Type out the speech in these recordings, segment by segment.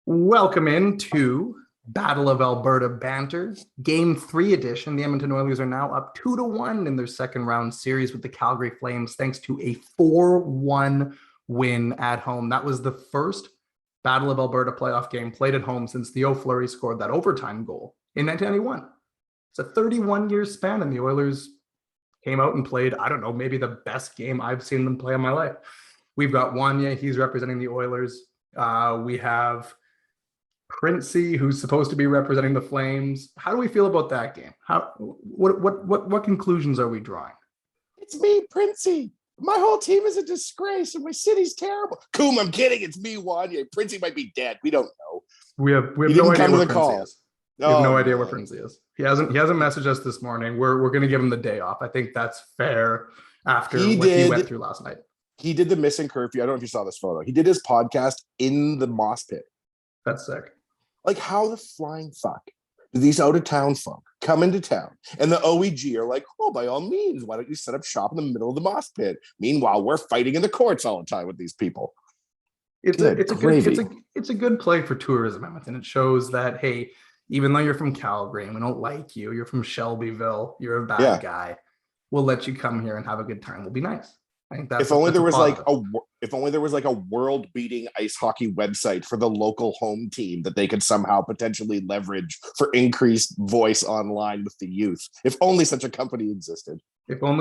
Welcome into Battle of Alberta Banter, Game 3 edition. The Edmonton Oilers are now up 2-1 in their second round series with the Calgary Flames, thanks to a 4-1 win at home. That was the first Battle of Alberta playoff game played at home since Theo Fleury scored that overtime goal in 1991. It's a 31-year span, and the Oilers came out and played, I don't know, maybe the best game I've seen them play in my life. We've got Wanya, he's representing the Oilers. We have Printzy, who's supposed to be representing the Flames. How do we feel about that game? What conclusions are we drawing? It's me, Printzy. My whole team is a disgrace, and my city's terrible. Coom, I'm kidding. It's me, Wanya. Printzy might be dead. We don't know. We have no idea where Printzy is. We have no idea where Printzy is. He hasn't messaged us this morning. We're going to give him the day off. I think that's fair after what he went through last night. He did the missing curfew. I don't know if you saw this photo. He did his podcast in the moss pit. That's sick. Like, how the flying fuck do these out-of-town folk come into town and the OEG are like, oh, by all means, why don't you set up shop in the middle of the moss pit? Meanwhile, we're fighting in the courts all the time with these people. It's a good play for tourism, Edmonton. It shows that, hey, even though you're from Calgary and we don't like you, you're from Shelbyville, you're a bad guy, we'll let you come here and have a good time. We'll be nice. I think that's if only there was like a world-beating ice hockey website for the local home team that they could somehow potentially leverage for increased voice online with the youth. If only such a company existed. Never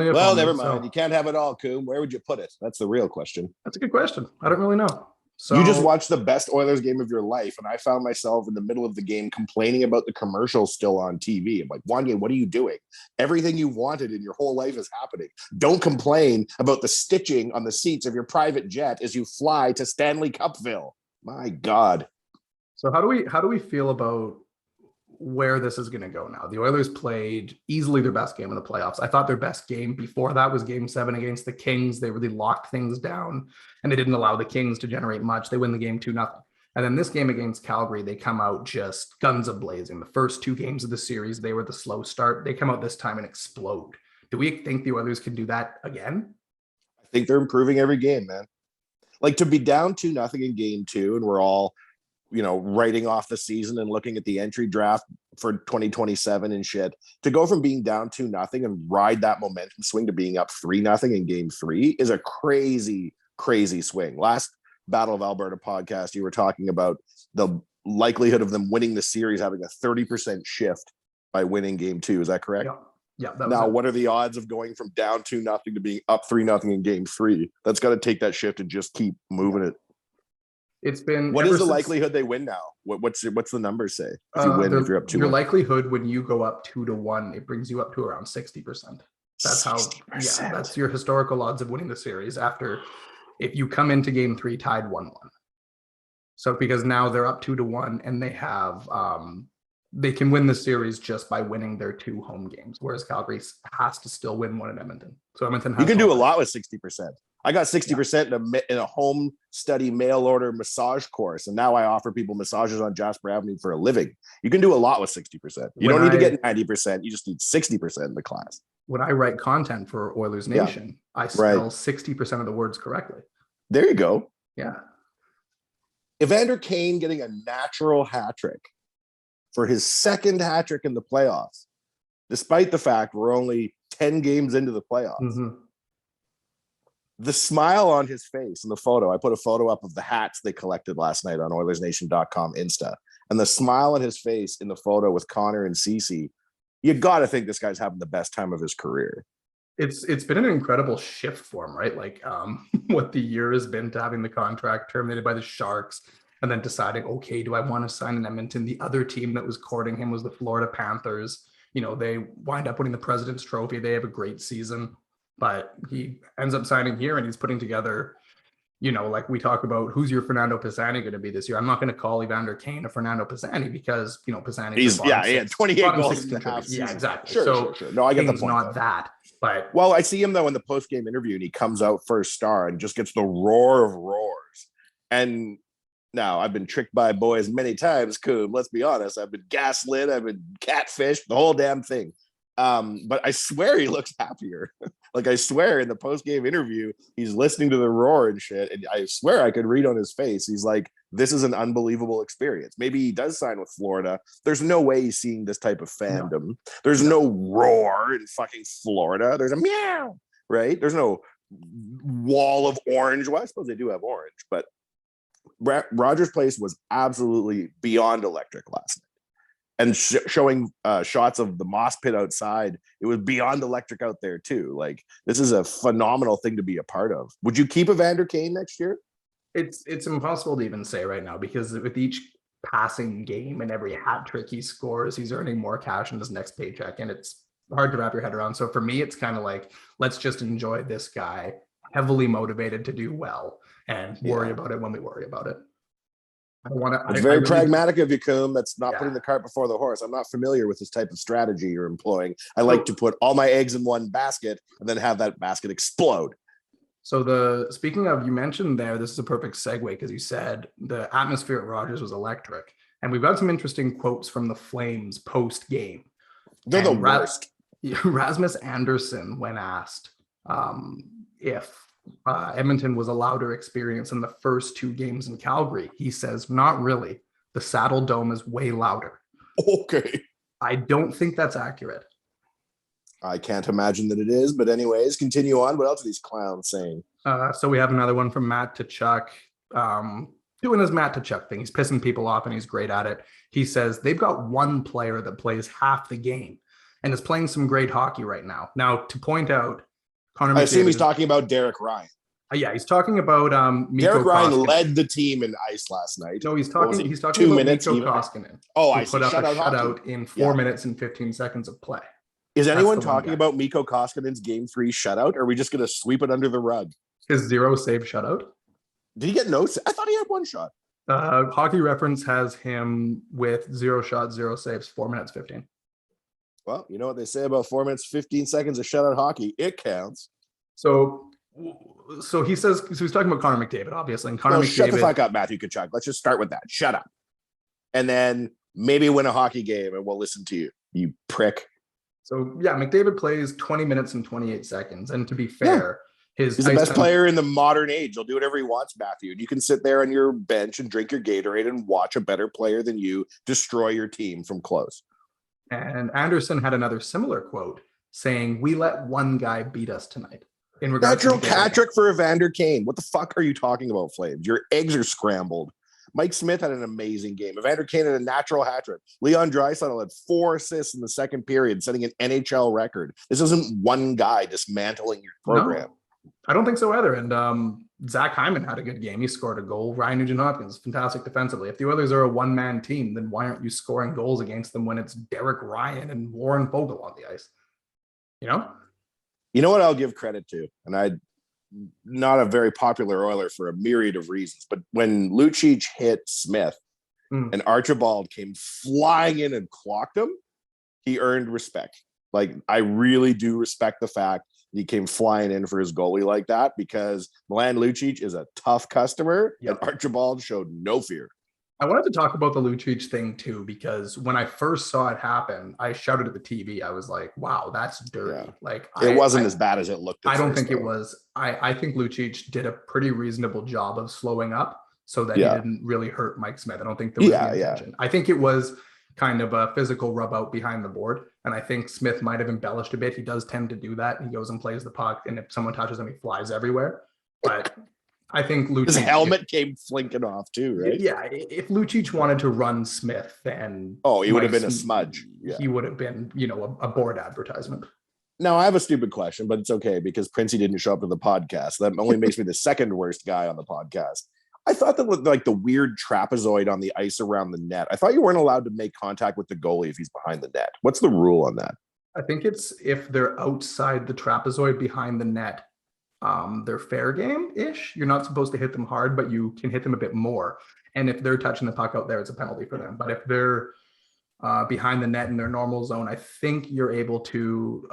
mind. You can't have it all, Coom. Where would you put it? That's the real question. That's a good question. I don't really know. So you just watched the best Oilers game of your life, and I found myself in the middle of the game complaining about the commercials still on TV. I'm like, Wanya, what are you doing? Everything you wanted in your whole life is happening. Don't complain about the stitching on the seats of your private jet as you fly to Stanley Cupville. My God. So how do we feel about where this is going to go now? The Oilers played easily their best game in the playoffs. I thought their best game before that was Game 7 against the Kings. They really locked things down and they didn't allow the Kings to generate much. They win the game 2-0. And then this game against Calgary, they come out just guns a-blazing. The first two games of the series, they were the slow start. They come out this time and explode. Do we think the Oilers can do that again? I think they're improving every game, man. Like, to be down 2-0 in Game 2, and we're all writing off the season and looking at the entry draft for 2027 and shit, to go from being down 2-0 and ride that momentum swing to being up 3-0 in Game 3 is a crazy, crazy swing. Last Battle of Alberta podcast, you were talking about the likelihood of them winning the series having a 30% shift by winning Game 2. Is that correct? Yeah. Now, what are the odds of going from down 2-0 to being up 3-0 in Game 3? That's got to take that shift and just keep moving it. It's been. What is the likelihood they win now? What's the numbers say? If you win, if you're up 2-1. Your likelihood when you go up 2-1, it brings you up to around 60%. That's 60%. That's your historical odds of winning the series after if you come into Game 3 tied 1-1. So because now they're up 2-1 and they have they can win the series just by winning their 2 home games, whereas Calgary has to still win one in Edmonton. So Edmonton has you can do a lot with 60%. I got 60% in a home study mail order massage course, and now I offer people massages on Jasper Avenue for a living. You can do a lot with 60%. You don't need to get 90%. You just need 60% in the class. When I write content for Oilers Nation, I spell 60% of the words correctly. There you go. Yeah. Evander Kane getting a natural hat trick for his second hat trick in the playoffs, despite the fact we're only 10 games into the playoffs. Mm-hmm. The smile on his face in the photo, I put a photo up of the hats they collected last night on OilersNation.com Insta. And the smile on his face in the photo with Connor and Cece, you got to think this guy's having the best time of his career. It's been an incredible shift for him, right? Like what the year has been to having the contract terminated by the Sharks and then deciding, okay, do I want to sign in Edmonton? The other team that was courting him was the Florida Panthers. They wind up winning the President's Trophy. They have a great season. But he ends up signing here and he's putting together, like we talk about who's your Fernando Pisani going to be this year. I'm not going to call Evander Kane a Fernando Pisani because, Pisani. He had 28 goals in the half season. Yeah, exactly. Sure. No, I get the point. Not that. But I see him though in the post-game interview and he comes out first star and just gets the roar of roars. And now I've been tricked by boys many times, Coom. Let's be honest. I've been gaslit. I've been catfished, the whole damn thing. But I swear he looks happier. Like, I swear in the post-game interview, he's listening to the roar and shit. And I swear I could read on his face. He's like this is an unbelievable experience. Maybe he does sign with Florida. There's no way he's seeing this type of fandom. No. There's no roar in fucking Florida. There's a meow, right? There's no wall of orange. Well, I suppose they do have orange, but Rogers Place was absolutely beyond electric last night. And showing shots of the moss pit outside, it was beyond electric out there too. Like, this is a phenomenal thing to be a part of. Would you keep Evander Kane next year? It's impossible to even say right now, because with each passing game and every hat trick he scores, he's earning more cash in his next paycheck, and it's hard to wrap your head around. So for me, it's kind of like, let's just enjoy this guy, heavily motivated to do well, and worry about it when we worry about it. It's very pragmatic of you, Coom. That's not putting the cart before the horse. I'm not familiar with this type of strategy you're employing. I like to put all my eggs in one basket and then have that basket explode. So speaking of, you mentioned there, this is a perfect segue, because you said the atmosphere at Rogers was electric. And we've got some interesting quotes from the Flames post-game. They're the worst. Rasmus Anderson, when asked if Edmonton was a louder experience in the first 2 games in Calgary, he says, not really. The Saddle Dome is way louder. Okay. I don't think that's accurate. I can't imagine that it is, but anyways, continue on. What else are these clowns saying? So we have another one from Matt Tkachuk, doing his Matt Tkachuk thing. He's pissing people off and he's great at it. He says they've got one player that plays half the game and is playing some great hockey right now. Now, to point out, Connor McDavid, I assume he's talking about Derek Ryan. Yeah, he's talking about Derek Ryan led the team in ice last night. No, he's talking about 2 minutes Mikko Koskinen. Oh, I see. Put up a shutout in 4 minutes and 15 seconds of play. Is anyone talking about Mikko Koskinen's Game 3 shutout? Or are we just going to sweep it under the rug? His 0 save shutout? Did he get no? I thought he had 1 shot. Hockey Reference has him with 0 shots, 0 saves, 4 minutes 15. Well, you know what they say about 4 minutes 15 seconds of shutout hockey. It counts. So he says, so he's talking about Connor McDavid, obviously. And Connor McDavid, shut the fuck up, Matthew Tkachuk. Let's just start with that. Shut up. And then maybe win a hockey game and we'll listen to you, you prick. So, yeah, McDavid plays 20 minutes and 28 seconds. And to be fair, he's the best player in the modern age. He'll do whatever he wants, Matthew. And you can sit there on your bench and drink your Gatorade and watch a better player than you destroy your team from close. And Anderson had another similar quote saying, we let one guy beat us tonight. In regards to Patrick for Evander Kane. What the fuck are you talking about, Flames? Your eggs are scrambled. Mike Smith had an amazing game. Evander Kane had a natural hat trick. Leon Draisaitl had 4 assists in the second period, setting an NHL record. This isn't one guy dismantling your program. No, I don't think so either. And Zach Hyman had a good game. He scored a goal. Ryan Nugent-Hopkins, fantastic defensively. If the Oilers are a one-man team, then why aren't you scoring goals against them when it's Derek Ryan and Warren Foegele on the ice? You know? You know what I'll give credit to? And I'm not a very popular Oiler for a myriad of reasons, but when Lucic hit Smith and Archibald came flying in and clocked him, he earned respect. Like, I really do respect the fact that he came flying in for his goalie like that, because Milan Lucic is a tough customer and Archibald showed no fear. I wanted to talk about the Lucic thing too, because when I first saw it happen, I shouted at the TV. I was like, wow, that's dirty. Like, it wasn't as bad as it looked. I don't think it was. I think Lucic did a pretty reasonable job of slowing up so that he didn't really hurt Mike Smith. I don't think there was the intention. I think it was kind of a physical rub out behind the board. And I think Smith might have embellished a bit. He does tend to do that. He goes and plays the puck. And if someone touches him, he flies everywhere. But I think Lucic, his helmet came flinking off too, right? Yeah, if Lucic wanted to run Smith, then he would have been a smudge. Yeah. He would have been, a board advertisement. Now I have a stupid question, but it's okay because Printzy didn't show up to the podcast. That only makes me the second worst guy on the podcast. I thought that like the weird trapezoid on the ice around the net. I thought you weren't allowed to make contact with the goalie if he's behind the net. What's the rule on that? I think it's if they're outside the trapezoid behind the net. They're fair game-ish. You're not supposed to hit them hard, but you can hit them a bit more. And if they're touching the puck out there, it's a penalty for them. But if they're behind the net in their normal zone, I think you're able to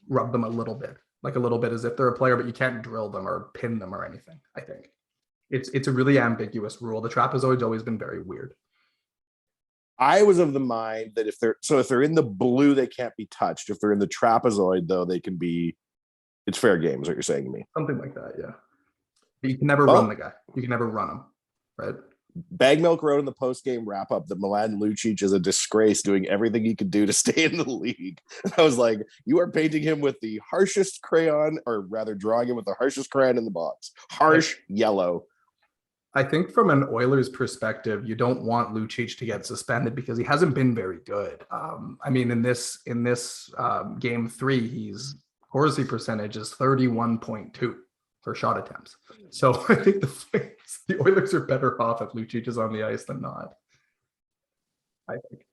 rub them a little bit as if they're a player, but you can't drill them or pin them or anything. I think it's a really ambiguous rule. The trapezoid's always been very weird. I was of the mind that if they're in the blue, they can't be touched. If they're in the trapezoid, though, they can be. It's fair game, is what you're saying to me. Something like that, yeah. But you can never run the guy. You can never run him, right? Bagmilk wrote in the post-game wrap-up that Milan Lucic is a disgrace, doing everything he could do to stay in the league. And I was like, you are painting him with the harshest crayon, or rather drawing him with the harshest crayon in the box. Harsh yellow. I think from an Oilers perspective, you don't want Lucic to get suspended because he hasn't been very good. I mean, in this game 3, his Corsi percentage is 31.2 for shot attempts. So I think the Oilers are better off if Lucic is on the ice than not. I think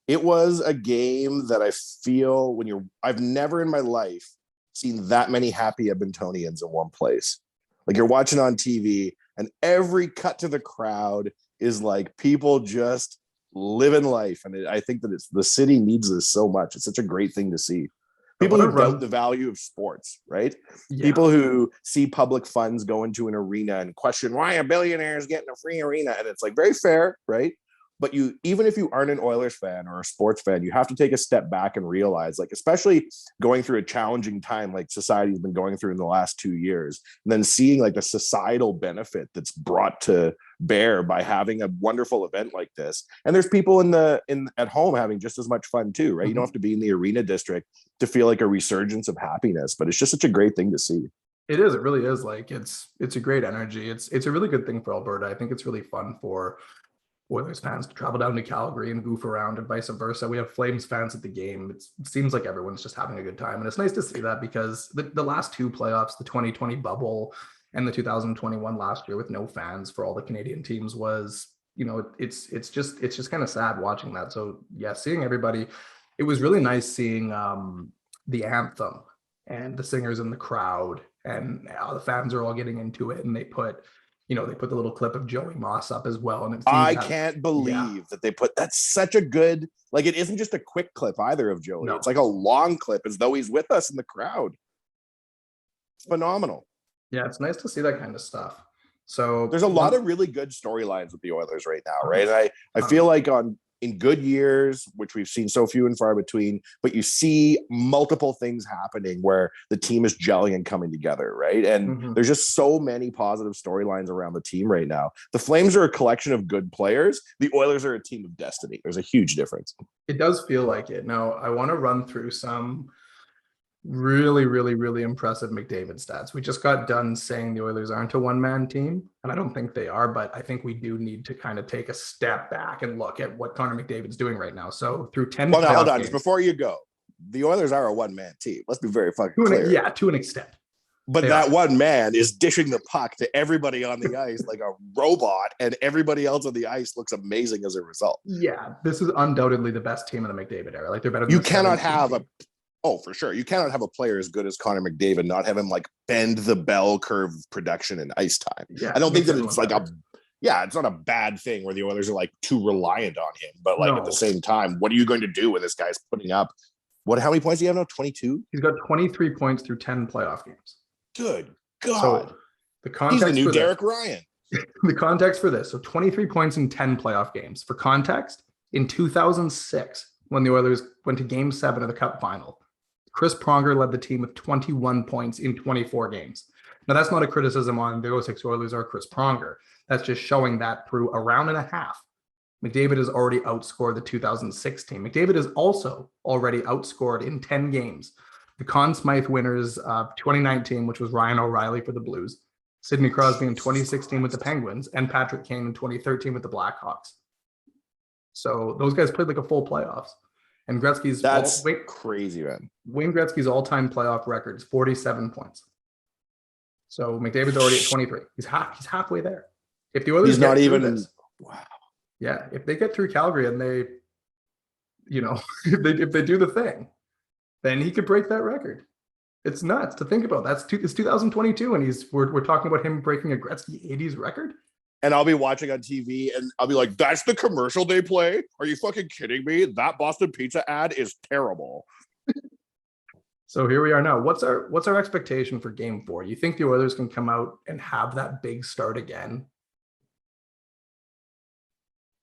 it was a game that I feel I've never in my life seen that many happy Edmontonians in one place. Like, you're watching on TV and every cut to the crowd is like people just living life. And I think that the city needs this so much. It's such a great thing to see. People who doubt the value of sports, right? Yeah. People who see public funds go into an arena and question why a billionaire is getting a free arena. And it's like very fair, right? But even if you aren't an Oilers fan or a sports fan, you have to take a step back and realize, like, especially going through a challenging time like society's been going through in the last 2 years, and then seeing like the societal benefit that's brought to bear by having a wonderful event like this. And there's people at home having just as much fun too, right? Mm-hmm. You don't have to be in the arena district to feel like a resurgence of happiness, but it's just such a great thing to see. It is. It really is. Like, it's a great energy. It's a really good thing for Alberta. I think it's really fun for Oilers fans to travel down to Calgary and goof around and vice versa. We have Flames fans at the game. It seems like everyone's just having a good time. And it's nice to see that because the last 2 playoffs, the 2020 bubble and the 2021 last year with no fans for all the Canadian teams was, it's just kind of sad watching that. So yeah, seeing everybody, it was really nice seeing the anthem and the singers in the crowd, and the fans are all getting into it, and they put the little clip of Joey Moss up as well. And I can't believe that they put, that's such a good, like, it isn't just a quick clip either of Joey. No. It's like a long clip as though he's with us in the crowd. It's phenomenal. Yeah, it's nice to see that kind of stuff. So there's a lot of really good storylines with the Oilers right now, right? And I feel like in good years, which we've seen so few and far between, but you see multiple things happening where the team is gelling and coming together, right? And there's just so many positive storylines around the team right now. The Flames are a collection of good players. The Oilers are a team of destiny. There's a huge difference. It does feel like it. Now, I want to run through some really, really, really impressive McDavid stats. We just got done saying the Oilers aren't a one-man team, and I don't think they are, but I think we do need to kind of take a step back and look at what Connor McDavid's doing right now. So through 10 hold on, just before you go, the Oilers are a one-man team. Let's be very fucking clear. Yeah, to an extent. But that one man is dishing the puck to everybody on the ice like a robot, and everybody else on the ice looks amazing as a result. Yeah, this is undoubtedly the best team in the McDavid era. Like, they're better than you cannot have team. Oh, for sure. You cannot have a player as good as Connor McDavid, not have him like bend the bell curve of production and ice time. Yeah, I don't think that it's like it's not a bad thing where the Oilers are like too reliant on him. But like at the same time, what are you going to do when this guy's putting up? How many points do you have now? 22? He's got 23 points through 10 playoff games. Good God. So the context, he's the new Derek Ryan. The context for this. So 23 points in 10 playoff games. For context, in 2006, when the Oilers went to Game 7 of the Cup Final, Chris Pronger led the team with 21 points in 24 games. Now, that's not a criticism on the 06 Oilers or Chris Pronger. That's just showing that through a round and a half, McDavid has already outscored the 2006 team. McDavid has also already outscored in 10 games the Conn Smythe winners of 2019, which was Ryan O'Reilly for the Blues, Sidney Crosby in 2016 with the Penguins, and Patrick Kane in 2013 with the Blackhawks. So those guys played like a full playoffs. And Gretzky's crazy, man. Wayne Gretzky's all-time playoff record is 47 points. So McDavid's already at 23. He's halfway there. If the Oilers wow. Yeah, if they get through Calgary and they, if they do the thing, then he could break that record. It's nuts to think about. It's 2022, and we're talking about him breaking a Gretzky 80s record. And I'll be watching on TV and I'll be like, that's the commercial they play? Are you fucking kidding me? That Boston Pizza ad is terrible. So here we are now. What's our expectation for Game 4? You think the Oilers can come out and have that big start again?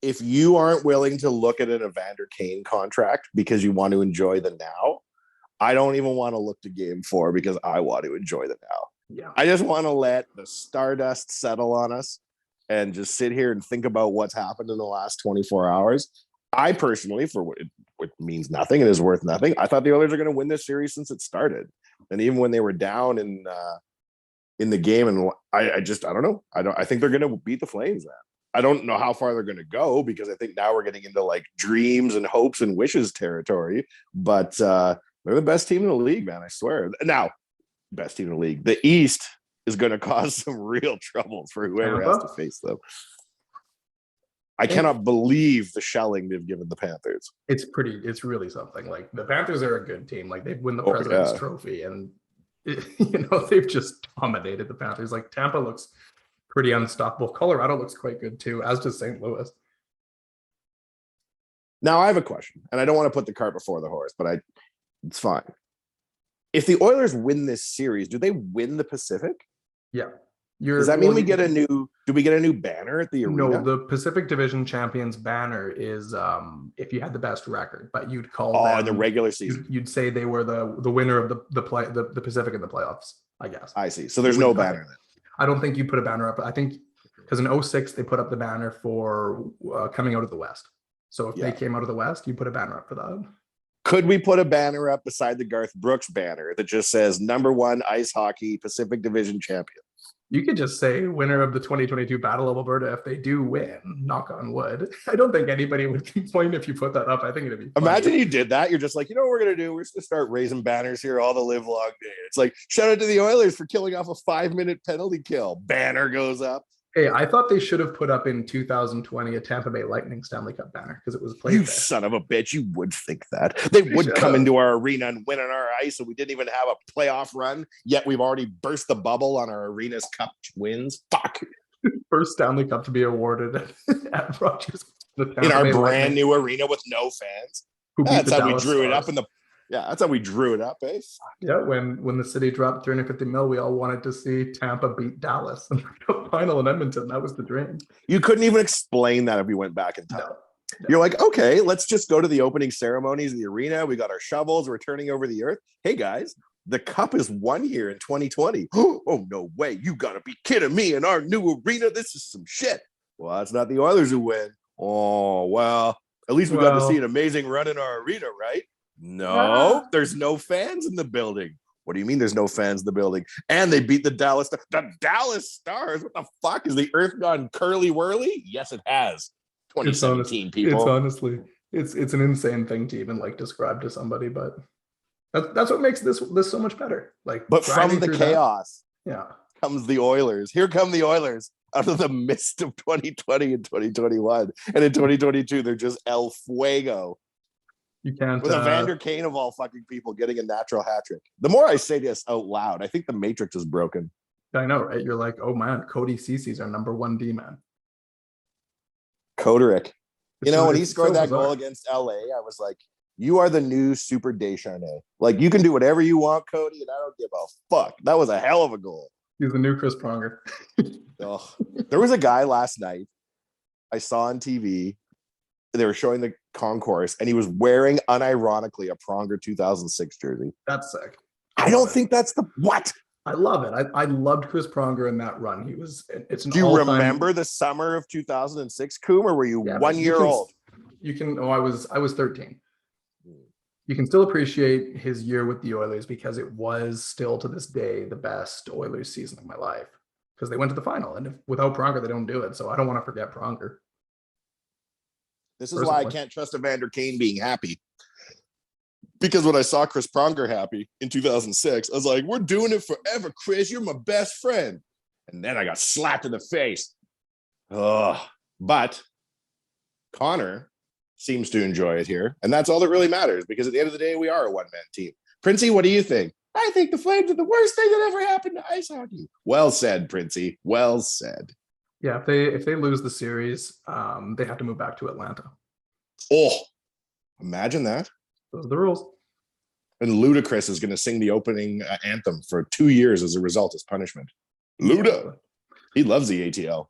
If you aren't willing to look at an Evander Kane contract because you want to enjoy the now, I don't even want to look to Game 4 because I want to enjoy the now. Yeah. I just want to let the stardust settle on us. and just sit here and think about what's happened in the last 24 hours. I personally, for what it means nothing, it is worth nothing. I thought the Oilers are going to win this series since it started, and even when they were down in the game, and I don't know. I think they're going to beat the Flames. Man. I don't know how far they're going to go because I think now we're getting into like dreams and hopes and wishes territory. But they're the best team in the league, man. I swear. Now, best team in the league. The East is going to cause some real troubles for whoever has to face them. I cannot believe the shelling they've given the Panthers. It's really something. Like the Panthers are a good team. Like they've won the President's Trophy, and they've just dominated the Panthers. Like Tampa looks pretty unstoppable. Colorado looks quite good too, as does St. Louis. Now I have a question, and I don't want to put the cart before the horse, but it's fine. If the Oilers win this series, do they win the Pacific? Yeah. Does that mean we get a new banner at the arena? No, the Pacific Division Champions banner is if you had the best record, but you'd call them in the regular season. You'd say they were the winner of the Pacific in the playoffs, I guess. I see. So there's no banner then. I don't think you put a banner up. I think because in 2006 they put up the banner for coming out of the West. So if they came out of the West, you put a banner up for that. Could we put a banner up beside the Garth Brooks banner that just says #1 ice hockey Pacific Division champion? You could just say winner of the 2022 Battle of Alberta if they do win, knock on wood. I don't think anybody would complain if you put that up. I think it'd be funny. Imagine you did that. You're just like, you know what we're going to do? We're just going to start raising banners here all the live long day. It's like, shout out to the Oilers for killing off a 5-minute penalty kill. Banner goes up. Hey, I thought they should have put up in 2020 a Tampa Bay Lightning Stanley Cup banner because it was played there. Son of a bitch. You would think that. They would come into our arena and win on our ice, and we didn't even have a playoff run, yet we've already burst the bubble on our arena's cup wins. Fuck. First Stanley Cup to be awarded at Rogers. In our brand new arena with no fans. That's how we drew it up in the... Yeah, that's how we drew it up, eh? Yeah, when the city dropped $350 million, we all wanted to see Tampa beat Dallas in the final in Edmonton. That was the dream. You couldn't even explain that if we went back in time. No. You're like, okay, let's just go to the opening ceremonies of the arena. We got our shovels. We're turning over the earth. Hey, guys, the cup is won here in 2020. Oh, no way. You got to be kidding me. In our new arena, this is some shit. Well, that's not the Oilers who win. Oh, well, at least we got to see an amazing run in our arena, right? No, there's no fans in the building. What do you mean there's no fans in the building? And they beat the Dallas Stars. What the fuck? Is the earth gone curly whirly? Yes, it has. 2017 people. It's honestly, it's an insane thing to even like describe to somebody, but that's what makes this so much better. Like, but from the chaos, comes the Oilers. Here come the Oilers out of the mist of 2020 and 2021, and in 2022 they're just El Fuego. You can't. With Evander Kane of all fucking people getting a natural hat trick. The more I say this out loud, I think the Matrix is broken. I know, right? You're like, oh man, Cody Cece's our #1 D man. Koderick. You know, when he scored that goal against LA, I was like, you are the new Super Descharnais. Like, you can do whatever you want, Cody, and I don't give a fuck. That was a hell of a goal. He's the new Chris Pronger. There was a guy last night I saw on TV. They were showing the concourse, and he was wearing, unironically, a Pronger 2006 jersey. That's sick. I don't think that's the what. I love it. I loved Chris Pronger in that run. He was. It's an. Do you remember the summer of 2006, Coom, or were you 1 year old? You can. Oh, I was 13. You can still appreciate his year with the Oilers because it was still to this day the best Oilers season of my life because they went to the final, and without Pronger they don't do it. So I don't want to forget Pronger. This is why I can't trust Evander Kane being happy. Because when I saw Chris Pronger happy in 2006, I was like, we're doing it forever, Chris. You're my best friend. And then I got slapped in the face. But Connor seems to enjoy it here. And that's all that really matters because at the end of the day, we are a one-man team. Printzy, what do you think? I think the Flames are the worst thing that ever happened to ice hockey. Well said, Printzy. Well said. Yeah, if they lose the series, they have to move back to Atlanta. Oh, imagine that. Those are the rules. And Ludacris is going to sing the opening anthem for 2 years as a result as punishment. Luda. He loves the ATL.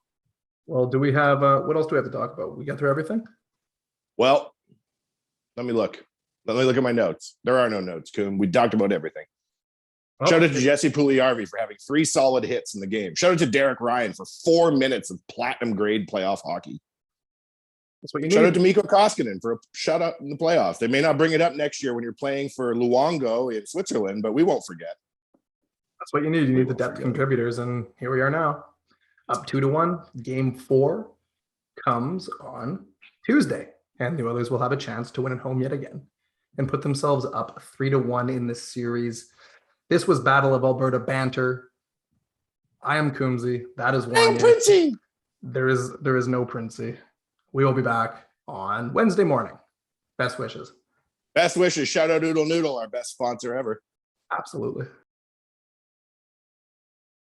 Well, do we have, what else do we have to talk about? We got through everything? Well, let me look. Let me look at my notes. There are no notes, Coon. We talked about everything. Oh, Shout out to Jesse Puljujarvi for having 3 solid hits in the game. Shout out to Derek Ryan for 4 minutes of platinum grade playoff hockey. that's what you Shout out need. to Mikko Koskinen for a shutout in the playoffs. They may not bring it up next year when you're playing for Luongo in Switzerland, but we won't forget. That's what you need. You need the depth contributors, and here we are now, up 2-1. Game 4 comes on Tuesday, and the Oilers will have a chance to win at home yet again and put themselves up 3-1 in this series. This was Battle of Alberta Banter. I am Coombsy. That is I'm Wanye. Printzy. There is no Printzy. We will be back on Wednesday morning. Best wishes. Best wishes. Shout out Oodle Noodle, our best sponsor ever. Absolutely.